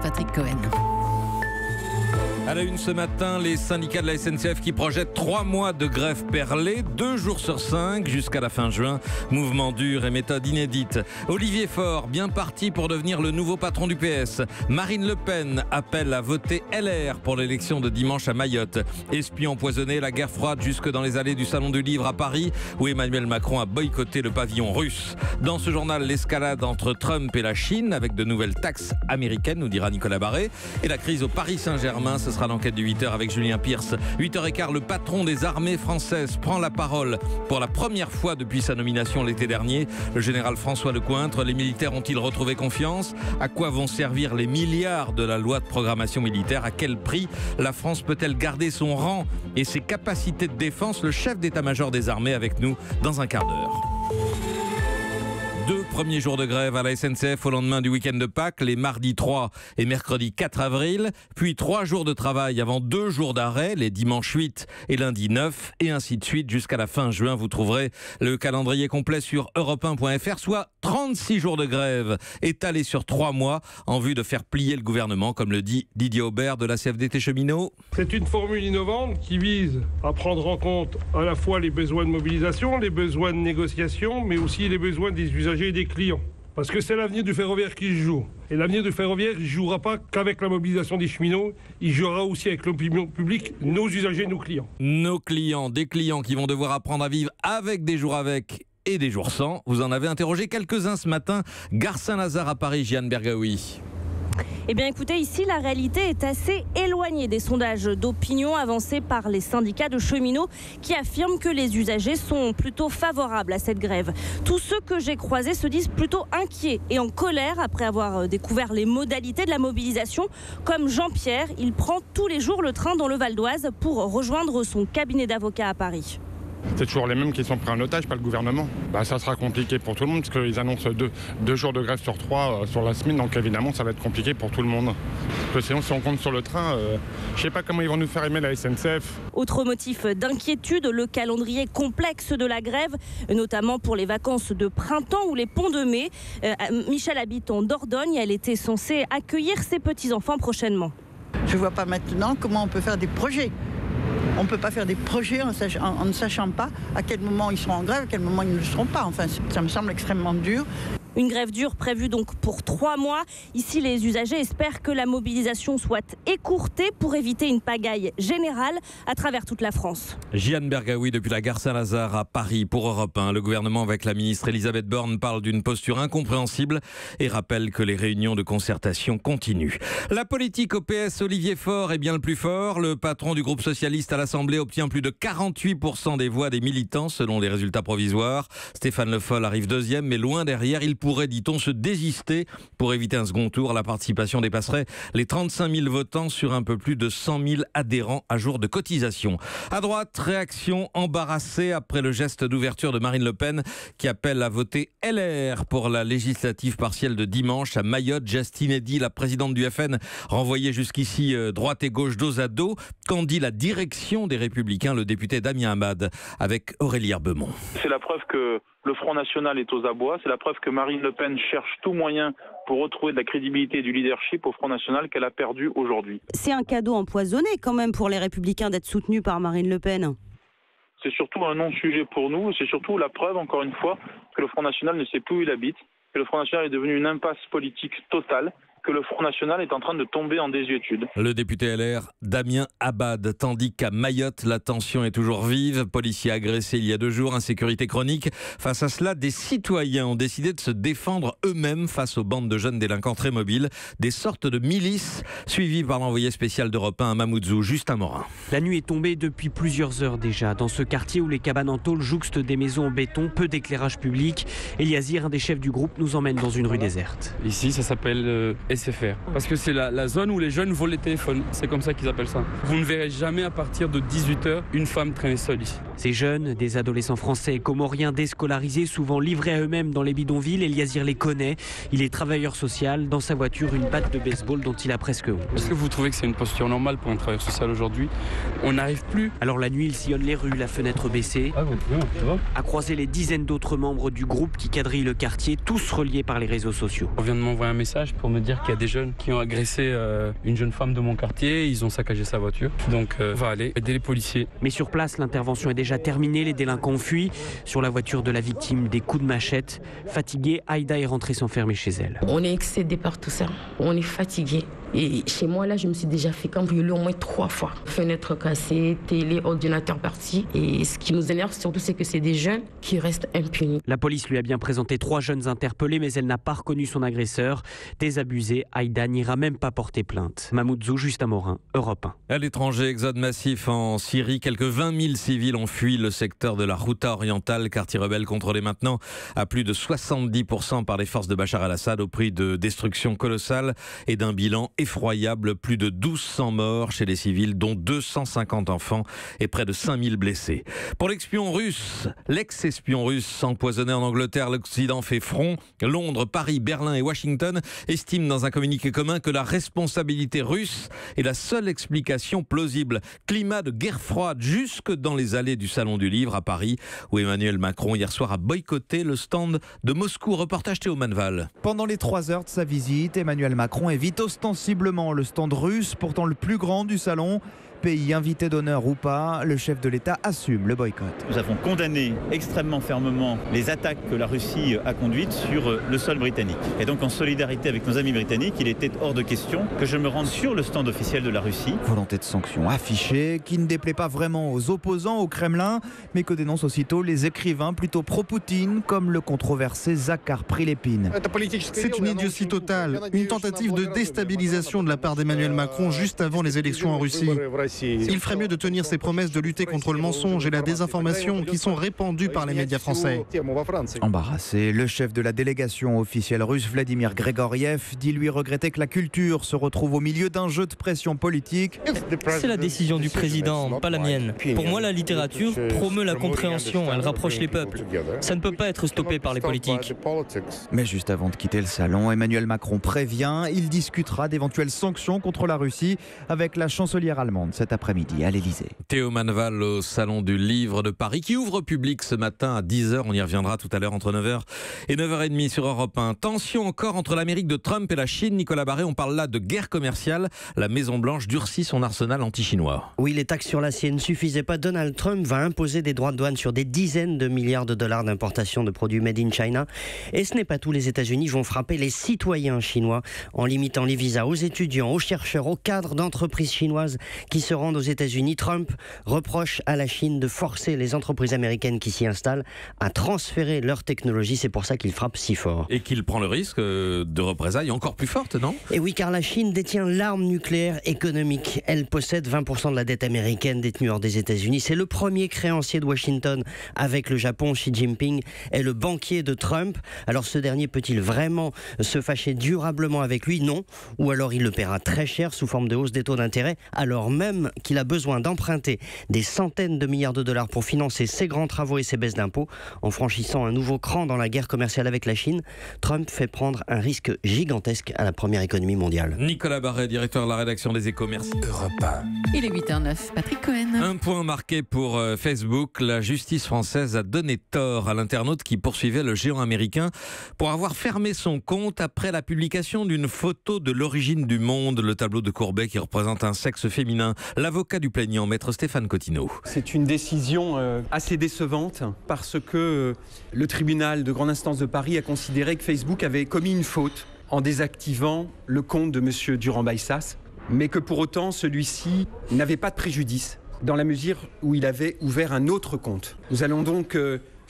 Patrick Cohen. À la une ce matin, les syndicats de la SNCF qui projettent 3 mois de grève perlée, 2 jours sur 5 jusqu'à la fin juin. Mouvement dur et méthode inédite. Olivier Faure, bien parti pour devenir le nouveau patron du PS. Marine Le Pen appelle à voter LR pour l'élection de dimanche à Mayotte. Espion empoisonné, la guerre froide jusque dans les allées du Salon du Livre à Paris, où Emmanuel Macron a boycotté le pavillon russe. Dans ce journal, l'escalade entre Trump et la Chine, avec de nouvelles taxes américaines, nous dira Nicolas Barré. Et la crise au Paris Saint-Germain, ce sera l'enquête de 8h avec Julien Pierce. 8h15, le patron des armées françaises prend la parole pour la première fois depuis sa nomination l'été dernier. Le général François Lecointre, les militaires ont-ils retrouvé confiance? À quoi vont servir les milliards de la loi de programmation militaire? À quel prix la France peut-elle garder son rang et ses capacités de défense? Le chef d'état-major des armées avec nous dans un quart d'heure. 2 premiers jours de grève à la SNCF au lendemain du week-end de Pâques, les mardis 3 et mercredi 4 avril, puis 3 jours de travail avant 2 jours d'arrêt, les dimanches 8 et lundi 9, et ainsi de suite jusqu'à la fin juin. Vous trouverez le calendrier complet sur europe1.fr, soit 36 jours de grève étalés sur 3 mois en vue de faire plier le gouvernement, comme le dit Didier Aubert de la CFDT Cheminot. C'est une formule innovante qui vise à prendre en compte à la fois les besoins de mobilisation, les besoins de négociation, mais aussi les besoins des usagers et des clients. Parce que c'est l'avenir du ferroviaire qui se joue. Et l'avenir du ferroviaire, il ne jouera pas qu'avec la mobilisation des cheminots, il jouera aussi avec l'opinion publique, nos usagers, nos clients. Nos clients, des clients qui vont devoir apprendre à vivre avec des jours avec et des jours sans. Vous en avez interrogé quelques-uns ce matin. Gare Saint-Lazare à Paris, Jeanne Bergaoui. Eh bien écoutez, ici la réalité est assez éloignée des sondages d'opinion avancés par les syndicats de cheminots qui affirment que les usagers sont plutôt favorables à cette grève. Tous ceux que j'ai croisés se disent plutôt inquiets et en colère après avoir découvert les modalités de la mobilisation. Comme Jean-Pierre, il prend tous les jours le train dans le Val d'Oise pour rejoindre son cabinet d'avocat à Paris. C'est toujours les mêmes qui sont pris en otage, pas le gouvernement. Ça sera compliqué pour tout le monde parce qu'ils annoncent 2 jours de grève sur 3 sur la semaine, donc évidemment ça va être compliqué pour tout le monde. Parce que sinon si on compte sur le train, je ne sais pas comment ils vont nous faire aimer la SNCF. Autre motif d'inquiétude, le calendrier complexe de la grève, notamment pour les vacances de printemps ou les ponts de mai. Michel habite en Dordogne, elle était censée accueillir ses petits-enfants prochainement. Je ne vois pas maintenant comment on peut faire des projets. On ne peut pas faire des projets en ne sachant pas à quel moment ils seront en grève, à quel moment ils ne le seront pas. Enfin, ça me semble extrêmement dur. Une grève dure prévue donc pour 3 mois. Ici, les usagers espèrent que la mobilisation soit écourtée pour éviter une pagaille générale à travers toute la France. Jeanne Bergaoui depuis la gare Saint-Lazare à Paris pour Europe 1. Le gouvernement avec la ministre Elisabeth Borne parle d'une posture incompréhensible et rappelle que les réunions de concertation continuent. La politique au PS, Olivier Faure est bien le plus fort. Le patron du groupe socialiste à l'Assemblée obtient plus de 48% des voix des militants selon les résultats provisoires. Stéphane Le Foll arrive deuxième, mais loin derrière. Il pourrait, dit-on, se désister pour éviter un second tour. La participation dépasserait les 35 000 votants sur un peu plus de 100 000 adhérents à jour de cotisation. À droite, réaction embarrassée après le geste d'ouverture de Marine Le Pen qui appelle à voter LR pour la législative partielle de dimanche à Mayotte. Geste inédit, la présidente du FN renvoyée jusqu'ici droite et gauche dos à dos. Qu'en dit la direction des Républicains, le député Damien Abad avec Aurélie Herbemont. C'est la preuve que le Front National est aux abois. C'est la preuve que Marine Le Pen cherche tout moyen pour retrouver de la crédibilité et du leadership au Front National qu'elle a perdu aujourd'hui. C'est un cadeau empoisonné quand même pour les Républicains d'être soutenus par Marine Le Pen. C'est surtout un non-sujet pour nous. C'est surtout la preuve, encore une fois, que le Front National ne sait plus où il habite, que le Front National est devenu une impasse politique totale, que le Front National est en train de tomber en désuétude. Le député LR Damien Abad, tandis qu'à Mayotte, la tension est toujours vive. Policiers agressés il y a 2 jours, insécurité chronique. Face à cela, des citoyens ont décidé de se défendre eux-mêmes face aux bandes de jeunes délinquants très mobiles. Des sortes de milices suivies par l'envoyé spécial d'Europe 1 à Mamoudzou, Justin Morin. La nuit est tombée depuis plusieurs heures déjà. Dans ce quartier où les cabanes en tôle jouxtent des maisons en béton, peu d'éclairage public. Eliazir, un des chefs du groupe, nous emmène dans une rue déserte. Ici, ça s'appelle SFR. Parce que c'est la zone où les jeunes volent les téléphones. C'est comme ça qu'ils appellent ça. Vous ne verrez jamais à partir de 18h une femme traîner seule ici. Ces jeunes, des adolescents français et comoriens déscolarisés, souvent livrés à eux-mêmes dans les bidonvilles, Eliazir les connaît. Il est travailleur social. Dans sa voiture, une batte de baseball dont il a presque honte. Est-ce que vous trouvez que c'est une posture normale pour un travailleur social aujourd'hui? On n'arrive plus. Alors la nuit, il sillonne les rues, la fenêtre baissée, a croisé les dizaines d'autres membres du groupe qui quadrillent le quartier, tous reliés par les réseaux sociaux. On vient de m'envoyer un message pour me dire qu'il y a des jeunes qui ont agressé une jeune femme de mon quartier, ils ont saccagé sa voiture. Donc on va aller aider les policiers. Mais sur place, l'intervention est déjà terminée, les délinquants fuient. Sur la voiture de la victime, des coups de machette. Fatiguée, Aïda est rentrée s'enfermer chez elle. On est excédé par tout ça, on est fatigué. Et chez moi, là, je me suis déjà fait cambrioler au moins 3 fois. Fenêtre cassée, télé, ordinateur parti. Et ce qui nous énerve surtout, c'est que c'est des jeunes qui restent impunis. La police lui a bien présenté 3 jeunes interpellés, mais elle n'a pas reconnu son agresseur. Désabusée, Aïda n'ira même pas porter plainte. Mahmoud Zou, Justin Morin, Europe 1. À l'étranger, exode massif en Syrie. Quelques 20 000 civils ont fui le secteur de la Ghouta orientale, quartier rebelle contrôlé maintenant à plus de 70% par les forces de Bachar el-Assad, au prix de destruction colossale et d'un bilan effroyable. Plus de 1200 morts chez les civils, dont 250 enfants et près de 5000 blessés. Pour l'ex-espion russe empoisonné en Angleterre, l'Occident fait front. Londres, Paris, Berlin et Washington estiment dans un communiqué commun que la responsabilité russe est la seule explication plausible. Climat de guerre froide jusque dans les allées du Salon du Livre à Paris, où Emmanuel Macron hier soir a boycotté le stand de Moscou. Reportage Théo Manval. Pendant les 3 heures de sa visite, Emmanuel Macron évite ostensiblement le stand russe, pourtant le plus grand du salon. Pays invité d'honneur ou pas, le chef de l'État assume le boycott. Nous avons condamné extrêmement fermement les attaques que la Russie a conduites sur le sol britannique. Et donc en solidarité avec nos amis britanniques, il était hors de question que je me rende sur le stand officiel de la Russie. Volonté de sanction affichée, qui ne déplaît pas vraiment aux opposants au Kremlin, mais que dénoncent aussitôt les écrivains plutôt pro-Poutine, comme le controversé Zakhar Prilepine. C'est une idiotie totale, une tentative de déstabilisation de la part d'Emmanuel Macron juste avant les élections en Russie. Il ferait mieux de tenir ses promesses de lutter contre le mensonge et la désinformation qui sont répandues par les médias français. Embarrassé, le chef de la délégation officielle russe, Vladimir Grigoriev, dit lui regretter que la culture se retrouve au milieu d'un jeu de pression politique. C'est la décision du président, pas la mienne. Pour moi, la littérature promeut la compréhension, elle rapproche les peuples. Ça ne peut pas être stoppé par les politiques. Mais juste avant de quitter le salon, Emmanuel Macron prévient, il discutera d'éventuelles sanctions contre la Russie avec la chancelière allemande cet après-midi à l'Elysée. Théo Manval au Salon du Livre de Paris qui ouvre au public ce matin à 10h. On y reviendra tout à l'heure entre 9h et 9h30 sur Europe 1. Tension encore entre l'Amérique de Trump et la Chine. Nicolas Barré, on parle là de guerre commerciale. La Maison-Blanche durcit son arsenal anti-chinois. Oui, les taxes sur l'acier ne suffisaient pas. Donald Trump va imposer des droits de douane sur des dizaines de milliards de dollars d'importation de produits made in China. Et ce n'est pas tout. Les États-Unis vont frapper les citoyens chinois en limitant les visas aux étudiants, aux chercheurs, aux cadres d'entreprises chinoises qui se rendent aux États-Unis. Trump reproche à la Chine de forcer les entreprises américaines qui s'y installent à transférer leur technologie. C'est pour ça qu'il frappe si fort. Et qu'il prend le risque de représailles encore plus fortes, non ? Et oui, car la Chine détient l'arme nucléaire économique. Elle possède 20% de la dette américaine détenue hors des États-Unis. C'est le premier créancier de Washington avec le Japon. Xi Jinping est le banquier de Trump. Alors ce dernier peut-il vraiment se fâcher durablement avec lui ? Non. Ou alors il le paiera très cher sous forme de hausse des taux d'intérêt, alors même qu'il a besoin d'emprunter des centaines de milliards de dollars pour financer ses grands travaux et ses baisses d'impôts. En franchissant un nouveau cran dans la guerre commerciale avec la Chine, Trump fait prendre un risque gigantesque à la première économie mondiale. Nicolas Barré, directeur de la rédaction des Échos, merci. Europe 1. Il est 8h09, Patrick Cohen. Un point marqué pour Facebook. La justice française a donné tort à l'internaute qui poursuivait le géant américain pour avoir fermé son compte après la publication d'une photo de l'origine du monde, le tableau de Courbet qui représente un sexe féminin. L'avocat du plaignant, maître Stéphane Cotineau. C'est une décision assez décevante parce que le tribunal de grande instance de Paris a considéré que Facebook avait commis une faute en désactivant le compte de M. Durand-Baissas, mais que pour autant celui-ci n'avait pas de préjudice dans la mesure où il avait ouvert un autre compte. Nous allons donc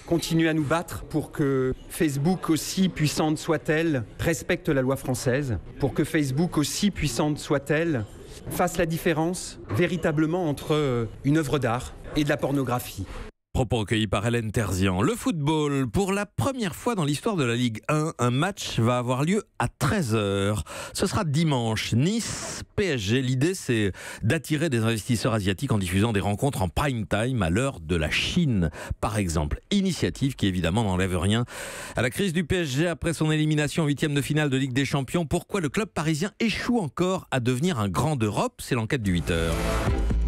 continuer à nous battre pour que Facebook, aussi puissante soit-elle, respecte la loi française, pour que Facebook, aussi puissante soit-elle, fasse la différence véritablement entre une œuvre d'art et de la pornographie. Propos recueillis par Hélène Terzian. Le football, pour la première fois dans l'histoire de la Ligue 1, un match va avoir lieu à 13h. Ce sera dimanche, Nice-PSG. L'idée, c'est d'attirer des investisseurs asiatiques en diffusant des rencontres en prime time à l'heure de la Chine, par exemple. Initiative qui, évidemment, n'enlève rien à la crise du PSG après son élimination en 8e de finale de Ligue des Champions. Pourquoi le club parisien échoue encore à devenir un grand d'Europe ? C'est l'enquête du 8h.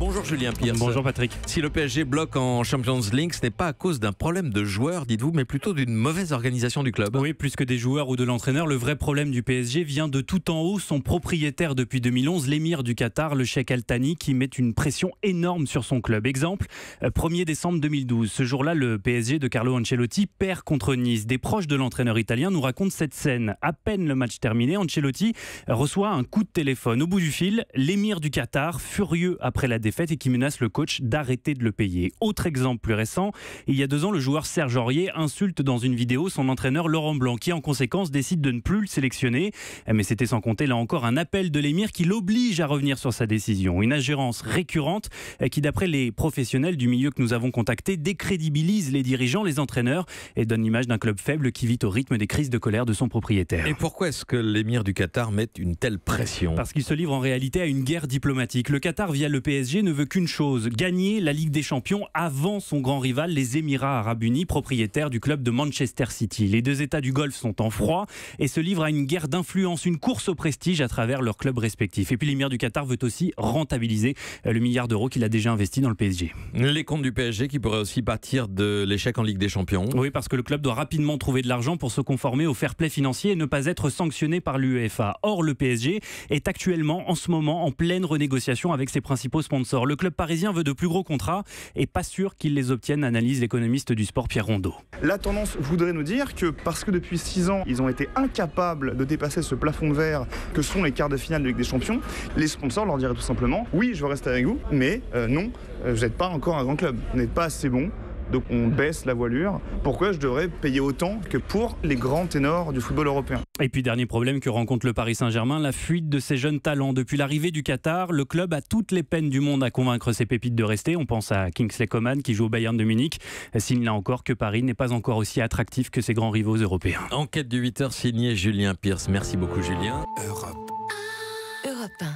Bonjour Julien Pierce. Bonjour Patrick. Si le PSG bloque en Champions League, ce n'est pas à cause d'un problème de joueurs, dites-vous, mais plutôt d'une mauvaise organisation du club. Oui, plus que des joueurs ou de l'entraîneur, le vrai problème du PSG vient de tout en haut. Son propriétaire depuis 2011, l'émir du Qatar, le Cheikh Al Thani, qui met une pression énorme sur son club. Exemple, 1er décembre 2012. Ce jour-là, le PSG de Carlo Ancelotti perd contre Nice. Des proches de l'entraîneur italien nous racontent cette scène. À peine le match terminé, Ancelotti reçoit un coup de téléphone. Au bout du fil, l'émir du Qatar, furieux après la défaite et qui menace le coach d'arrêter de le payer. Autre exemple plus récent, il y a 2 ans, le joueur Serge Aurier insulte dans une vidéo son entraîneur Laurent Blanc qui en conséquence décide de ne plus le sélectionner. Mais c'était sans compter là encore un appel de l'émir qui l'oblige à revenir sur sa décision. Une ingérence récurrente qui, d'après les professionnels du milieu que nous avons contactés, décrédibilise les dirigeants, les entraîneurs et donne l'image d'un club faible qui vit au rythme des crises de colère de son propriétaire. Et pourquoi est-ce que l'émir du Qatar met une telle pression ? Parce qu'il se livre en réalité à une guerre diplomatique. Le Qatar, via le PSG, ne veut qu'une chose, gagner la Ligue des Champions avant son grand rival, les Émirats Arabes Unis, propriétaires du club de Manchester City. Les 2 États du Golfe sont en froid et se livrent à une guerre d'influence, une course au prestige à travers leurs clubs respectifs. Et puis l'émir du Qatar veut aussi rentabiliser le milliard d'euros qu'il a déjà investi dans le PSG. Les comptes du PSG qui pourraient aussi pâtir de l'échec en Ligue des Champions. Oui, parce que le club doit rapidement trouver de l'argent pour se conformer au fair play financier et ne pas être sanctionné par l'UEFA. Or, le PSG est actuellement, en ce moment, en pleine renégociation avec ses principaux sponsors. Le club parisien veut de plus gros contrats et pas sûr qu'il les obtienne, analyse l'économiste du sport Pierre Rondeau. La tendance voudrait nous dire que parce que depuis 6 ans, ils ont été incapables de dépasser ce plafond de verre que sont les quarts de finale de Ligue des Champions, les sponsors leur diraient tout simplement « Oui, je veux rester avec vous, mais non, vous n'êtes pas encore un grand club, vous n'êtes pas assez bon. » Donc on baisse la voilure. Pourquoi je devrais payer autant que pour les grands ténors du football européen ? Et puis dernier problème que rencontre le Paris Saint-Germain, la fuite de ses jeunes talents. Depuis l'arrivée du Qatar, le club a toutes les peines du monde à convaincre ses pépites de rester. On pense à Kingsley Coman qui joue au Bayern de Munich. Signe là encore que Paris n'est pas encore aussi attractif que ses grands rivaux européens. Enquête du 8h signé Julien Pierce. Merci beaucoup Julien. Europe 1.